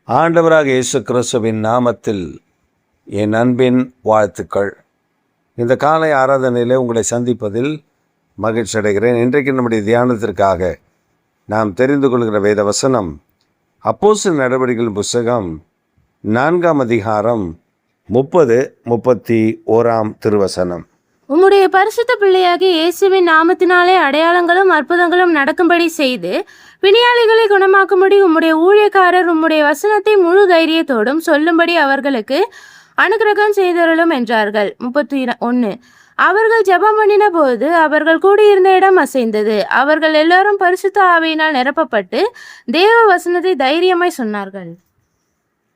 ஆண்டவராக இயேசு கிறிஸ்துவின் நாமத்தில் என் அன்பின் வாழ்த்துக்கள். இந்த காலை ஆராதனையில் உங்களை சந்திப்பதில் மகிழ்ச்சி அடைகிறேன். இன்றைக்கு நம்முடைய தியானத்திற்காக நாம் தெரிந்து கொள்கிற வேத வசனம் அப்போஸ்தலர் நடவடிக்கைகள் புஸ்தகம் 4 அதிகாரம் 30-31 திருவசனம். உம்முடைய பரிசுத்த பிள்ளையாகிய இயேசுவின் நாமத்தினாலே அடையாளங்களும் அற்புதங்களும் நடக்கும்படி செய்து பிணியாளிகளை குணமாக்கும்படி உம்முடைய ஊழியக்காரர் உம்முடைய வசனத்தை முழு தைரியத்தோடும் சொல்லும்படி அவர்களுக்கு அனுக்கிரகம் செய்தருளும் என்றார்கள். 31. அவர்கள் ஜெபம் பண்ணின போது அவர்கள் கூடியிருந்த இடம் அசைந்தது. அவர்கள் எல்லாரும் பரிசுத்த ஆவியினால் நிரப்பப்பட்டு தேவ வசனத்தை தைரியமாய் சொன்னார்கள்.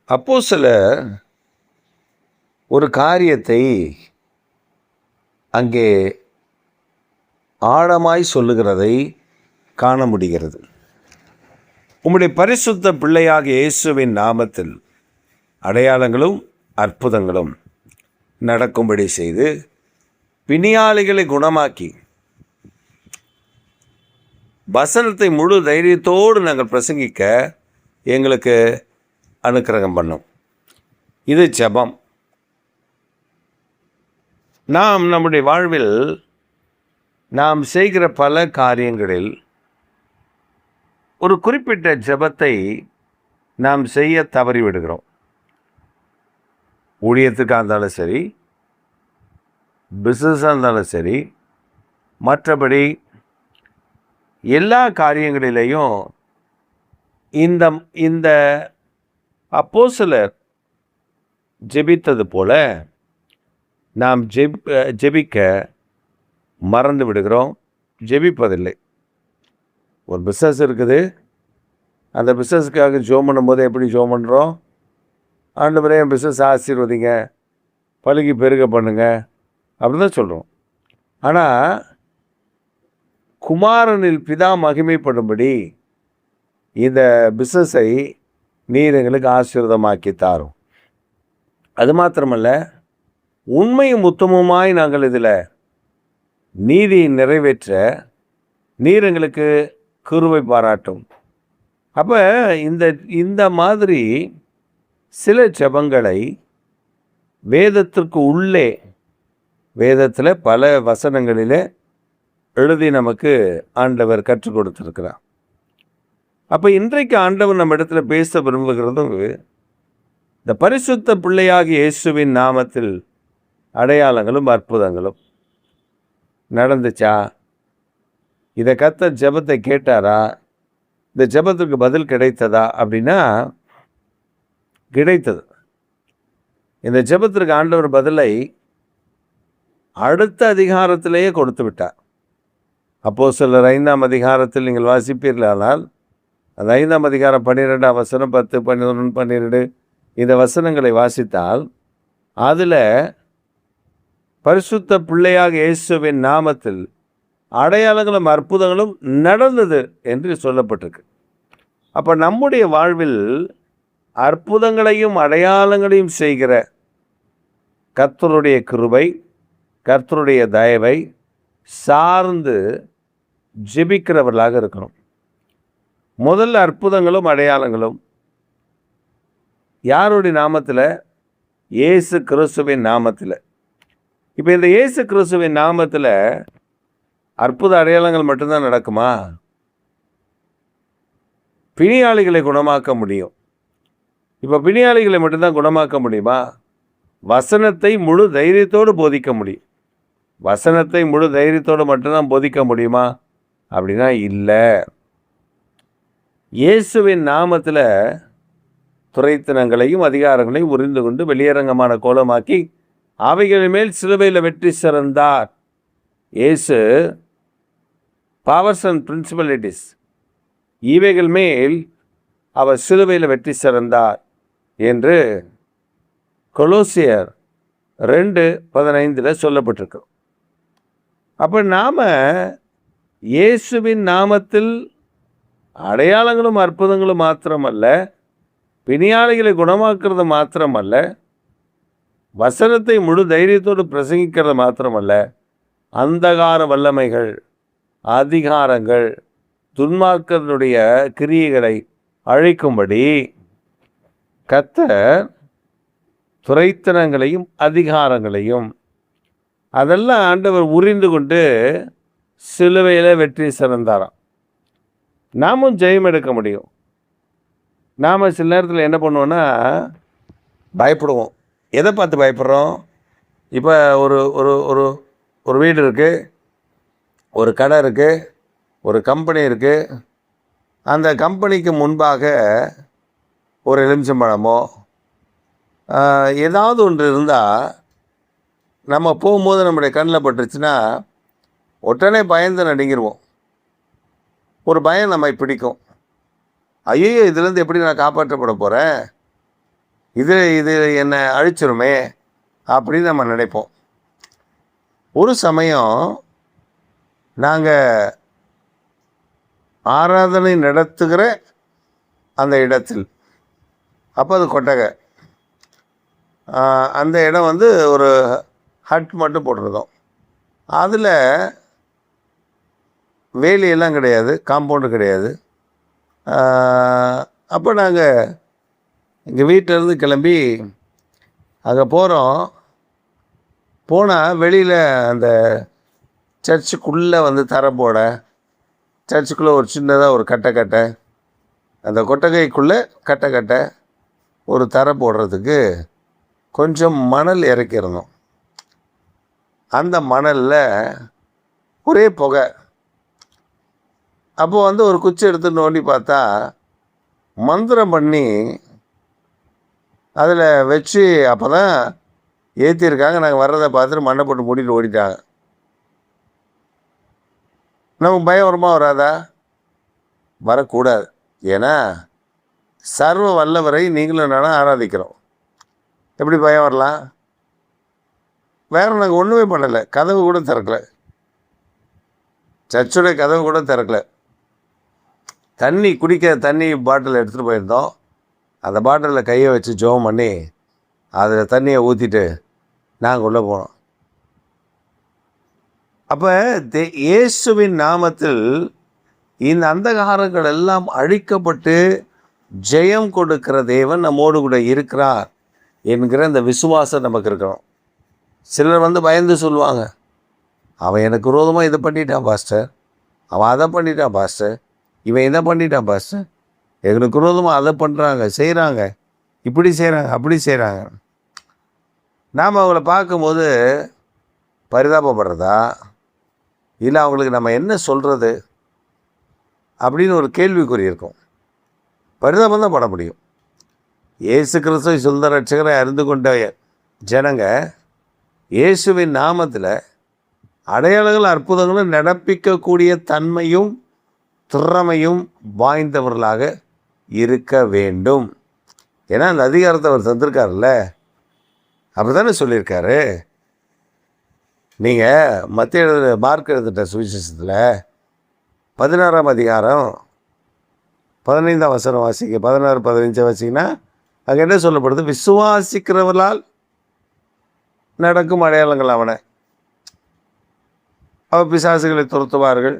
அப்போஸ்தலர் ஒரு காரியத்தை அங்கே ஆழமாய் சொல்லுகிறதை காண முடிகிறது. உம்முடைய பரிசுத்த பிள்ளையாகிய இயேசுவின் நாமத்தில் அடையாளங்களும் அற்புதங்களும் நடக்கும்படி செய்து பிணியாளிகளை குணமாக்கி வசனத்தை முழு தைரியத்தோடு நாங்கள் பிரசங்கிக்க எங்களுக்கு அனுக்கிரகம் பண்ணும். இது ஜெபம். நாம் நம்முடைய வாழ்வில் நாம் செய்கிற பல காரியங்களில் ஒரு குறிப்பிட்ட ஜெபத்தை நாம் செய்ய தவறிவிடுகிறோம். ஊழியத்துக்காக இருந்தாலும் சரி, பிஸ்னஸாக இருந்தாலும் சரி, மற்றபடி எல்லா காரியங்களிலேயும் இந்த இந்த அப்போஸ்தலர் ஜெபித்தது போல நாம் ஜெபிக்க மறந்து விடுகிறோம், ஜெபிப்பதில்லை. ஒரு பிஸ்னஸ் இருக்குது, அந்த பிஸ்னஸுக்காக ஜெபம் பண்ணும்போது எப்படி ஜெபம் பண்ணுறோம்? ஆண்டவரே என் பிஸ்னஸ் ஆசீர்வதிங்க, பலுகி பெருக பண்ணுங்க, அப்படி தான் சொல்கிறோம். ஆனால் குமாரனில் பிதா மகிமைப்படும்படி இந்த பிஸ்னஸை நீர் எங்களுக்கு ஆசீர்வாதமாக்கி தாரும். அது மாத்திரமல்ல, உண்மையும் உத்தமமாய் நாங்கள் இதில் நீதியை நிறைவேற்ற நீர் எங்களுக்கு கிருபை பாராட்டும். அப்போ இந்த மாதிரி சில ஜெபங்களை வேதத்திற்கு உள்ளே, வேதத்தில் பல வசனங்களில் எழுதி நமக்கு ஆண்டவர் கற்றுக் கொடுத்துருக்கிறார். அப்போ இன்றைக்கு ஆண்டவர் நம்ம இடத்துல பேச விரும்புகிறதும் இந்த பரிசுத்த பிள்ளையாகிய இயேசுவின் நாமத்தில் அடையாளங்களும் அற்புதங்களும் நடந்துச்சா? இதை கர்த்தர் ஜெபத்தை கேட்டாரா? இந்த ஜெபத்துக்கு பதில் கிடைத்ததா? அப்படின்னா கிடைத்தது. இந்த ஜெபத்திற்கு ஆண்டவர் பதிலை அடுத்த அதிகாரத்திலேயே கொடுத்து விட்டார். அப்போஸ்தலர் 5 அதிகாரத்தில் நீங்கள் வாசிப்பீர்களானால் அந்த 5 அதிகாரம் 12 வசனம் 10, 11, 12 இந்த வசனங்களை வாசித்தால் அதில் பரிசுத்த பிள்ளையாக இயேசுவின் நாமத்தில் அடையாளங்களும் அற்புதங்களும் நடந்தது என்று சொல்லப்பட்டிருக்கு. அப்போ நம்முடைய வாழ்வில் அற்புதங்களையும் அடையாளங்களையும் செய்கிற கர்த்தருடைய கிருபை, கர்த்தருடைய தயவை சார்ந்து ஜெபிக்கிறவர்களாக இருக்கணும். முதல் அற்புதங்களும் அடையாளங்களும் யாருடைய நாமத்தில்? இயேசு கிறிஸ்துவின் நாமத்தில். இப்போ இந்த இயேசு கிறிஸ்துவின் நாமத்தில் அற்புத அடையாளங்கள் மட்டும்தான் நடக்குமா? பிணியாளிகளை குணமாக்க முடியும். இப்போ பிணியாளிகளை மட்டும்தான் குணமாக்க முடியுமா? வசனத்தை முழு தைரியத்தோடு போதிக்க முடியும். வசனத்தை முழு தைரியத்தோடு மட்டும்தான் போதிக்க முடியுமா? அப்படின்னா இல்லை. இயேசுவின் நாமத்தில் துரைத்தனங்களையும் அதிகாரங்களையும் உறிந்து கொண்டு வெளியரங்கமான கோலமாக்கி அவைகளின் மேல் சிலுவையில் வெற்றி சிறந்தார். இயேசு பவர்ஸ் அண்ட் பிரின்சிபலிட்டிஸ் இவைகள் மேல் அவர் சிலுவையில் வெற்றி சிறந்தார் என்று கொலோசியர் 2:15 சொல்லப்பட்டிருக்கு. அப்போ நாம் இயேசுவின் நாமத்தில் அடையாளங்களும் அற்புதங்களும் மாத்திரமல்ல, பிணியாளிகளை குணமாக்குறது மாத்திரமல்ல, வசனத்தை முழு தைரியத்தோடு பிரசங்கிக்கிறது மாத்திரமல்ல, அந்தகார வல்லமைகள், அதிகாரங்கள், துன்மார்க்கனுடைய கிரியைகளை அழிக்கும்படி கர்த்தர் துரைத்தனங்களையும் அதிகாரங்களையும் அதெல்லாம் ஆண்டவர் உரிந்து கொண்டு சிலுவையில் வெற்றி சிறந்தாராம். நாமும் ஜெயம் எடுக்க முடியும். நாம் சில நேரத்தில் என்ன பண்ணுவோன்னா பயப்படுவோம். எதை பார்த்து பயப்படுறோம்? இப்போ ஒரு ஒரு ஒரு ஒரு வீடு இருக்குது, ஒரு கடை இருக்குது, ஒரு கம்பெனி இருக்குது. அந்த கம்பெனிக்கு முன்பாக ஒரு எலுமிச்சம்பழமோ ஏதாவது ஒன்று இருந்தால் நம்ம போகும்போது நம்முடைய கண்ணில் பட்டுருச்சுன்னா உடனே பயந்து நடுங்கிடுவோம். ஒரு பயம் நம்மை பிடிக்கும். ஐயோ, இதுலேருந்து எப்படி நான் காப்பாற்றப்பட போகிறேன், இது என்னை அழிச்சிருமே அப்படின்னு நம்ம நினைப்போம். ஒரு சமயம் நாங்கள் ஆராதனை நடத்துகிற அந்த இடத்தில், அப்போ அது கொட்டகை, அந்த இடம் வந்து ஒரு ஹட் மட்டும் போட்டிருந்தோம். அதில் வேலியெல்லாம் கிடையாது, காம்பவுண்டு கிடையாது. அப்போ நாங்கள் எங்கள் வீட்டிலேருந்து கிளம்பி அங்கே போனால் வெளியில் அந்த சர்ச்சுக்குள்ளே வந்து தரை போட, சர்ச்சுக்குள்ளே ஒரு சின்னதாக ஒரு கட்டை, அந்த கொட்டகைக்குள்ளே கட்டை ஒரு தரை போடுறதுக்கு கொஞ்சம் மணல் இறக்கியிருந்தோம். அந்த மணலில் ஒரே புகை. அப்போ வந்து ஒரு குச்சி எடுத்து நோண்டி பார்த்தா மந்திரம் பண்ணி அதில் வச்சு அப்போ தான் ஏற்றிருக்காங்க. நாங்கள் வர்றதை பார்த்துட்டு மண்ணை போட்டு மூடிட்டு ஓடிட்டாங்க. நமக்கு பயம் வருமா வராதா? வரக்கூடாது. ஏன்னா சர்வ வல்லவரை நீங்களும் நானும் ஆராதிக்கிறோம். எப்படி பயம் வரலாம்? வேறு நாங்கள் ஒன்றுமே பண்ணலை, கதவு கூட திறக்கலை, சர்ச்சுடைய கதவு கூட திறக்கலை. குடிக்க தண்ணி பாட்டில் எடுத்துகிட்டு போயிருந்தோம். அந்த பாட்டிலில் கையை வச்சு ஜெபம் பண்ணி அதில் தண்ணியை ஊற்றிட்டு நாங்கள் உள்ளே போனோம். அப்போ இயேசுவின் நாமத்தில் இந்த அந்தகாரங்கள் எல்லாம் அழிக்கப்பட்டு ஜெயம் கொடுக்கிற தேவன் நம்மோடு கூட இருக்கிறார் என்கிற அந்த விசுவாசம் நமக்கு இருக்கணும். சிலர் வந்து பயந்து சொல்லுவாங்க, அவன் எனக்கு விரோதமாக இதை பண்ணிட்டான் பாஸ்டர், அவன் அதை பண்ணிட்டான் பாஸ்டர், இவன் இதை பண்ணிட்டான் பாஸ்டர், எங்களுக்கு விரோதமாக அதை பண்ணுறாங்க, செய்கிறாங்க, இப்படி செய்கிறாங்க, அப்படி செய்கிறாங்க. நாம் அவங்கள பார்க்கும்போது பரிதாபப்படுறதா, இல்லை அவங்களுக்கு நம்ம என்ன சொல்கிறது அப்படின்னு ஒரு கேள்விக்குறி இருக்கும். பரிதாபம் தான் பட முடியும். இயேசு கிறிஸ்துவை சொந்த ரட்சகரை அறிந்து கொண்ட ஜனங்க இயேசுவின் நாமத்தில் அடையாளங்கள் அற்புதங்களும் நடப்பிக்கக்கூடிய தன்மையும் திறமையும் வாய்ந்தவர்களாக இருக்க வேண்டும். ஏன்னா அந்த அதிகாரத்தை அவர் தந்திருக்காருல்ல, அப்படி தானே சொல்லியிருக்காரு. நீங்கள் மார்க் எழுதிட்ட சுவிசேஷத்தில் 16ஆம் அதிகாரம் 15ஆம் வசனம் வாசிக்க, 16, 15 வாசிங்கன்னா அங்கே என்ன சொல்லப்படுது? விசுவாசிக்கிறவர்களால் நடக்கும் அடையாளங்கள் அவனை. அவர் பிசாசுகளை துரத்துவார்கள்,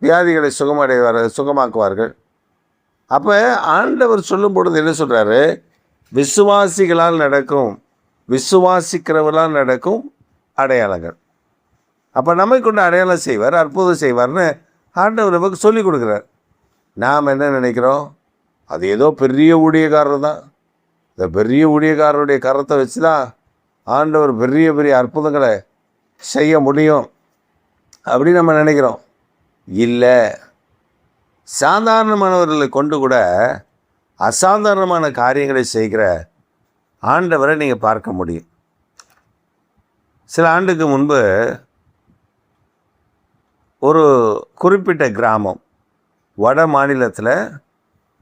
வியாதிகளை சுகமாக்குவார்கள். அப்போ ஆண்டவர் சொல்லும் பொழுது என்ன சொல்கிறாரு? விசுவாசிகளால் நடக்கும், விசுவாசிக்கிறவர்களால் நடக்கும் அடையாளங்கள். அப்போ நம்மை கொண்டு அடையாளம் செய்வார், அற்புதம் செய்வார்னு ஆண்டவர் நமக்கு சொல்லிக் கொடுக்குறார். நாம் என்ன நினைக்கிறோம்? அது ஏதோ பெரிய ஊழியக்காரர் தான், இந்த பெரிய ஊழியக்காரருடைய கரத்தை வச்சு தான் ஆண்டவர் பெரிய பெரிய அற்புதங்களை செய்ய முடியும் அப்படின்னு நம்ம நினைக்கிறோம். இல்லை, சாதாரணமானவர்களை கொண்டு கூட அசாதாரணமான காரியங்களை செய்கிற ஆண்டவரை நீங்கள் பார்க்க முடியும். சில ஆண்டுக்கு முன்பு ஒரு குறிப்பிட்ட கிராமம், வட மாநிலத்தில்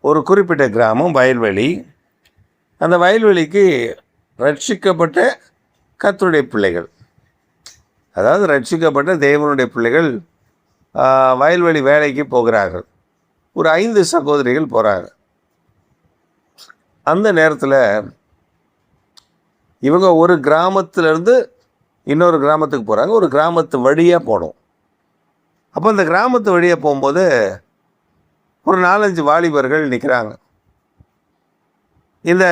ஒரு குறிப்பிட்ட கிராமம், வயல்வெளி. அந்த வயல்வெளிக்கு ரட்சிக்கப்பட்ட கர்த்தருடைய பிள்ளைகள், அதாவது ரட்சிக்கப்பட்ட தேவனுடைய பிள்ளைகள் வயல்வெளி வேலைக்கு போகிறார்கள். ஒரு 5 சகோதரிகள் போகிறாங்க. அந்த நேரத்தில் இவங்க ஒரு கிராமத்திலேருந்து இன்னொரு கிராமத்துக்கு போகிறாங்க. ஒரு கிராமத்து வழியாக போகணும். அப்போ அந்த கிராமத்து வழியாக போகும்போது ஒரு 4-5 வாலிபர்கள் நிற்கிறாங்க. இந்த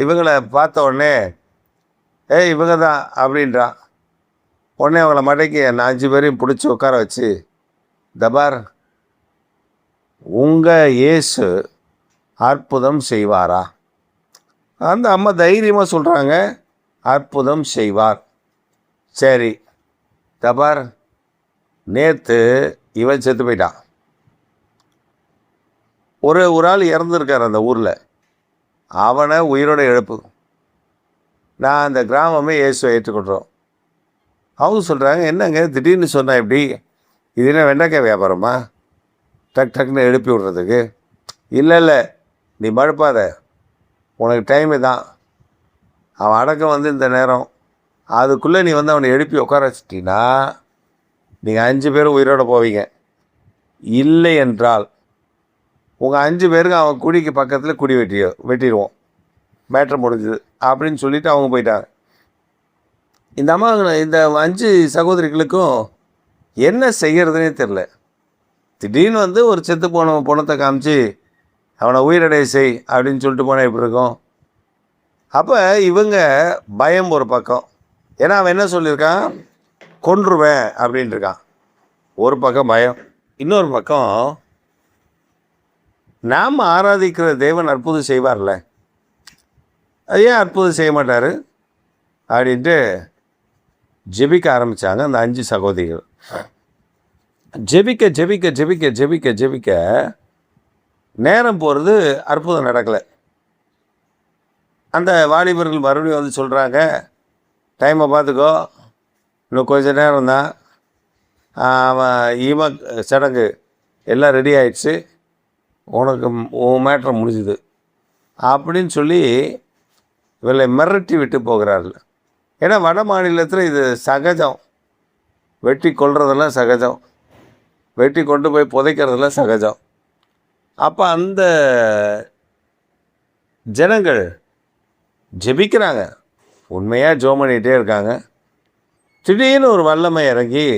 இவங்களை பார்த்த உடனே இவங்க தான் அப்படின்றான். உடனே அவங்கள மடக்கி 5 பேரையும் பிடிச்சி உட்கார வச்சு, தபார் உங்கள் இயேசு அற்புதம் செய்வாரா? அந்த அம்மா தைரியமாக சொல்கிறாங்க, அற்புதம் செய்வார். சரி, தபார் நேற்று இவன் செத்து போயிட்டான். ஒரு ஆள் இறந்துருக்கார் அந்த ஊரில், அவனை உயிரோட எழுப்பு. நான் அந்த கிராமமே இயேசுவை ஏற்றுக்கொள்கிறோம். அவங்க சொல்கிறாங்க, என்னங்க திடீர்னு சொன்னால் எப்படி? இது என்ன வெண்டைக்காய் வியாபாரமா டக்குன்னு எழுப்பி விட்றதுக்கு? இல்லை நீ மழுப்பாத, உனக்கு டைமு தான். அவன் அடக்கம் இந்த நேரம், அதுக்குள்ளே நீ அவனை எழுப்பி உட்கார வச்சிட்டின்னா நீங்கள் 5 பேரும் உயிரோடு போவீங்க. இல்லை என்றால் உங்கள் 5 பேருக்கு அவன் குடிக்கு பக்கத்தில் குடி வெட்டிடுவோம், மேட்ரு முடிஞ்சுது அப்படின்னு சொல்லிவிட்டு அவங்க போயிட்டாங்க. இந்த அம்மா இந்த 5 சகோதரிகளுக்கும் என்ன செய்கிறதுனே தெரில. திடீர்னு ஒரு செத்து போன பணத்தை காமிச்சு அவனை உயிரடைய செய் அப்படின்னு சொல்லிட்டு போனால் எப்படி இருக்கும்? அப்போ இவங்க பயம் ஒரு பக்கம். ஏன்னா அவன் என்ன சொல்லியிருக்கான், கொன்றுவேன் அப்படின்ட்டு இருக்கான். ஒரு பக்கம் பயம், இன்னொரு பக்கம் நாம் ஆராதிக்கிற தேவன் அற்புதம் செய்வார்ல, அது ஏன் அற்புதம் செய்ய மாட்டார் அப்படின்ட்டு ஜெபிக்க ஆரம்பித்தாங்க அந்த 5 சகோதரிகள். ஜெபிக்க ஜெபிக்க ஜெபிக்க ஜெபிக்க ஜெபிக்க நேரம் போகிறது, அற்புதம் நடக்கலை. அந்த வாலிபர்கள் மறுபடியும் சொல்கிறாங்க, டைமை பார்த்துக்கோ, இன்னும் கொஞ்சம் நேரம் தான், அவன் சடங்கு எல்லாம் ரெடி ஆயிடுச்சு, உனக்கு உன் மேட்ரு முடிஞ்சுது அப்படின்னு சொல்லி இவளை மிரட்டி விட்டு போகிறார்கள். ஏன்னா வட மாநிலத்தில் இது சகஜம், வெட்டி கொள்றதெல்லாம் சகஜம், வெட்டி கொண்டு போய் புதைக்கிறதெல்லாம் சகஜம். அப்போ அந்த ஜனங்கள் ஜெபிக்கிறாங்க, உண்மையாக ஜெபம் பண்ணிகிட்டே இருக்காங்க. திடீர்னு ஒரு வல்லமை இறங்கி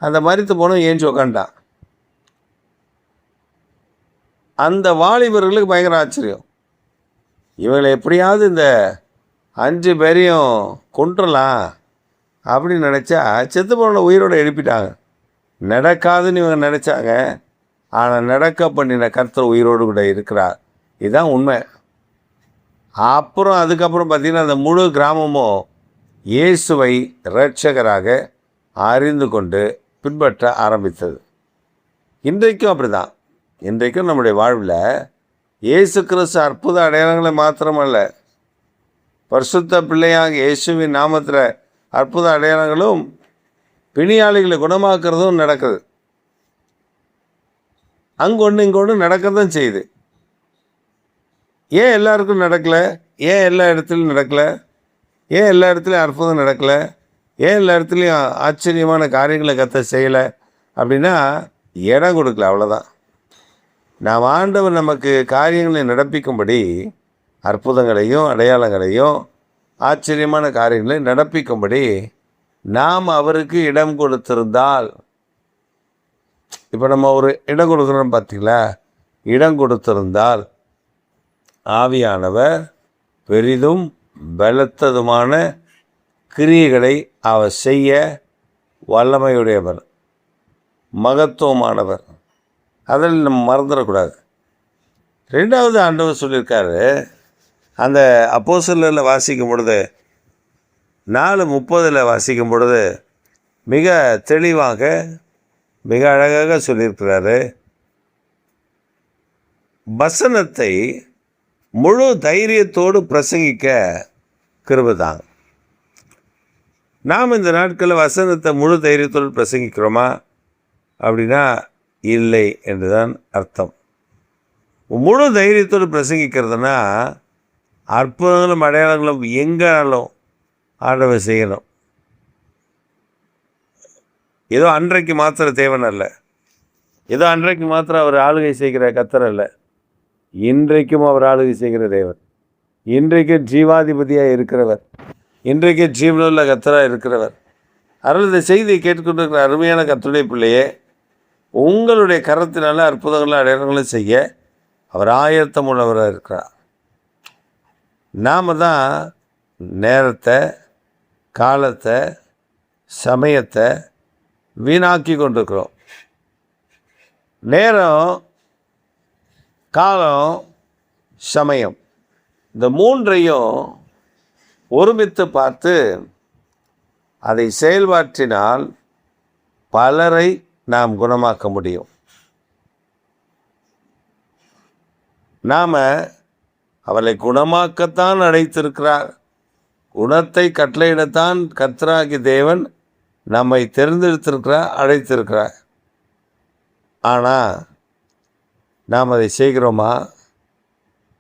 அந்த மரித்து போனவன் ஏஞ்சி உக்காண்டான். அந்த வாலிபர்களுக்கு பயங்கர ஆச்சரியம். இவங்களை எப்படியாவது இந்த 5 பேரையும் கொன்றலாம் அப்படின்னு நினச்சா செத்து போன உயிரோடு எழுப்பிட்டாங்க. நடக்காதுன்னு இவங்க நினச்சாங்க, ஆனால் நடக்க பண்ணின கர்த்தர் உயிரோடு கூட இருக்கிறார். இதுதான் உண்மை. அப்புறம் அதுக்கப்புறம் பார்த்திங்கன்னா அந்த முழு கிராமமும் இயேசுவை இரட்சகராக அறிந்து கொண்டு பின்பற்ற ஆரம்பித்தது. இன்றைக்கும் அப்படி தான். இன்றைக்கும் நம்முடைய வாழ்வில் இயேசு கிறிஸ்து அற்புத அடையாளங்களை மாத்திரமல்ல, பரிசுத்த பிள்ளையாக இயேசுவின் நாமத்தில் அற்புத அடையாளங்களும் பிணியாளிகளை குணமாக்குறதும் நடக்குது. அங்கொன்று இங்கொன்று நடக்கத்தான் செய்யுது. ஏன் எல்லாருக்கும் நடக்கலை? ஏன் எல்லா இடத்துலையும் நடக்கலை? ஏன் எல்லா இடத்துலையும் அற்புதம் நடக்கலை? ஏன் எல்லா இடத்துலையும் ஆச்சரியமான காரியங்களை கர்த்தர் செய்யலை அப்படின்னா இடம் கொடுக்கல, அவ்வளோதான். நாம் ஆண்டவர் நமக்கு காரியங்களை நடப்பிக்கும்படி அற்புதங்களையும் அடையாளங்களையும் ஆச்சரியமான காரியங்களை நடப்பிக்கும்படி நாம் அவருக்கு இடம் கொடுத்திருந்தால், இப்போ நம்ம ஒரு இடம் கொடுக்குறோம் பார்த்தீங்களா, இடம் கொடுத்திருந்தால் ஆவியானவர் பெரிதும் பலத்ததுமான கிரியைகளை அவர் செய்ய வல்லமையுடையவர், மகத்துவமானவர். அதில் நம்ம மறந்துடக்கூடாது. 2வது ஆண்டவர் சொல்லியிருக்காரு, அந்த அப்போஸ்தலரில் வாசிக்கும் பொழுது 4:30 வாசிக்கும் பொழுது மிக தெளிவாக மிக அழகாக சொல்லியிருக்கிறாரு, வசனத்தை முழு தைரியத்தோடு பிரசங்கிக்க கிருபை தாங்க. நாம் இந்த நாட்களில் வசனத்தை முழு தைரியத்தோடு பிரசங்கிக்கிறோமா அப்படின்னா இல்லை என்று தான் அர்த்தம். முழு தைரியத்தோடு பிரசங்கிக்கிறதுனா அற்புதங்களும் அடையாளங்களும் எங்கேனாலும் ஆண்டவர் செய்யணும். ஏதோ அன்றைக்கு மாத்திர தேவன் அல்ல, ஏதோ அன்றைக்கு மாத்திரம் அவர் ஆளுகை செய்கிற கர்த்தர் அல்ல, இன்றைக்கும் அவர் ஆளுகை செய்கிற தேவன், இன்றைக்கு ஜீவாதிபதியாக இருக்கிறவர், இன்றைக்கு ஜீவனுள்ள கர்த்தராக இருக்கிறவர். அதனால் இந்த செய்தியை கேட்டுக்கொண்டிருக்கிற அருமையான கர்த்தருடைய பிள்ளையே, உங்களுடைய கரத்தினால அற்புதங்களும் அடையாளங்களும் செய்ய அவர் ஆயத்தம் உள்ளவராக இருக்கிறார். நாம் தான் நேரத்தை, காலத்தை, சமயத்தை வீணாக்கி கொண்டிருக்கிறோம். நேரம், காலம், சமயம், இந்த மூன்றையும் ஒருமித்து பார்த்து அதை செயல்பாற்றினால் பலரை நாம் குணமாக்க முடியும். நாம் அவளை குணமாக்கத்தான் அழைத்திருக்கிறார். குணத்தை கட்டளையிடத்தான் கர்த்தராகிய தேவன் நம்மை தெரிந்தெடுத்திருக்கிறார், அழைத்திருக்கிறார். ஆனால் நாம் அதை செய்கிறோமா,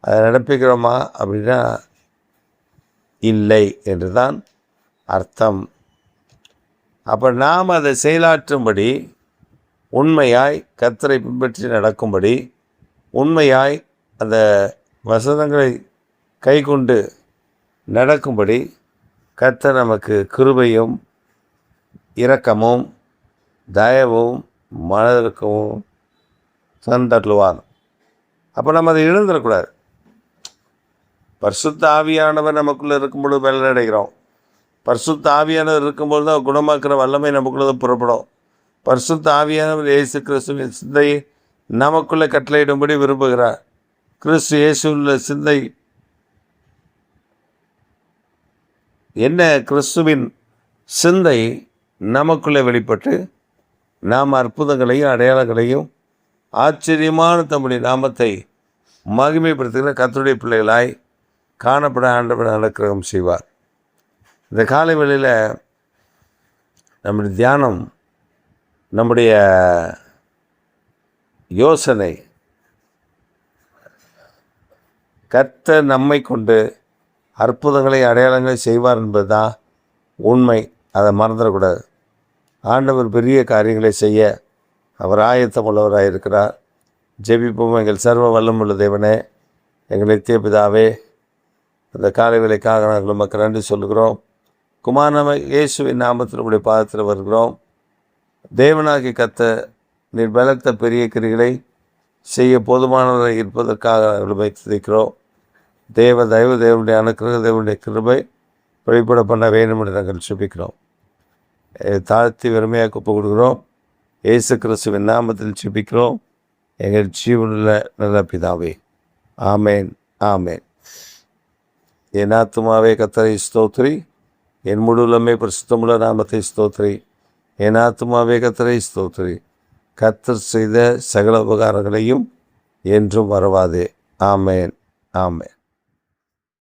அதை நடப்பிக்கிறோமா அப்படின்னா இல்லை என்று தான் அர்த்தம். அப்போ நாம் அதை செயலாற்றும்படி, உண்மையாய் கர்த்தரை பின்பற்றி நடக்கும்படி, உண்மையாய் அந்த வசனங்களை கை கொண்டு நடக்கும்படி கர்த்தர் நமக்கு கிருபையும் இரக்கமும் தயவும் மனதிற்கும் தந்தருளுவார். அப்போ நம்ம அதை இழந்துடக்கூடாது. பரிசுத்த ஆவியானவர் நமக்குள்ளே இருக்கும்பொழுது பலனடைகிறோம். பரிசுத்த ஆவியானவர் இருக்கும்போது தான் குணமாக்குற வல்லமை நமக்குள்ளே புறப்படும். பரிசுத்த ஆவியானவர் இயேசு கிறிஸ்துவின் சிந்தையை நமக்குள்ளே கட்டளையிடும்படி விரும்புகிறார். கிறிஸ்து இயேசுவுள்ள சிந்தை என்ன? கிறிஸ்துவின் சிந்தை நமக்குள்ளே வெளிப்பட்டு நாம் அற்புதங்களையும் அடையாளங்களையும் ஆச்சரியமான தம்முடைய நாமத்தை மகிமைப்படுத்துகிற கர்த்தருடைய பிள்ளைகளாய் காணப்பட ஆண்டவர் அனுக்கிரகம் செய்வார். இந்த காலை வேளையில் நம்முடைய தியானம், நம்முடைய யோசனை, கர்த்தர் நம்மை கொண்டு அற்புதங்களை அடையாளங்களை செய்வார் என்பது தான் உண்மை. அதை மறந்துடக்கூடாது. ஆண்டவர் பெரிய காரியங்களை செய்ய அவர் ஆயத்தம் உள்ளவராக இருக்கிறார். ஜெபிப்போம். எங்கள் சர்வ வல்லமுள்ள தேவனே, எங்கள் நித்திய பிதாவே, அந்த காலை வேளைக்காக நாங்கள் உமக்கு நன்றி சொல்லுகிறோம். குமாரனாகிய இயேசுவின் நாமத்தில் உடைய பாதத்தில் வருகிறோம். தேவனாகி கர்த்தர் நீர் பலத்த பெரிய கிரிகளை செய்ய போதுமானவராக இருப்பதற்காக நாங்கள் துதிக்கிறோம். தேவ தயவு, தேவனுடைய அனுக்கிரக, தேவனுடைய கிருபை வெளிப்பட பண்ண வேண்டும் என்று நாங்கள் ஜெபிக்கிறோம். தாழ்த்தி வெறுமையாக ஒப்பு கொடுக்கிறோம். இயேசு கிறிஸ்துவின் நாமத்தில் ஜெபிக்கிறோம் எங்கள் ஜீவனுள்ள நல்ல பிதாவே. ஆமேன், ஆமேன். என் ஆத்துமாவே கர்த்தரை ஸ்தோத்திரி, என் முழுலமே பரிசுத்தமுள்ள நாமத்தை ஸ்தோத்திரி. என் ஆத்துமாவே கர்த்தரை ஸ்தோத்திரி, கர்த்தர் செய்த சகல உபகாரங்களையும் என்றும் மறவாதே. ஆமேன், ஆமேன்.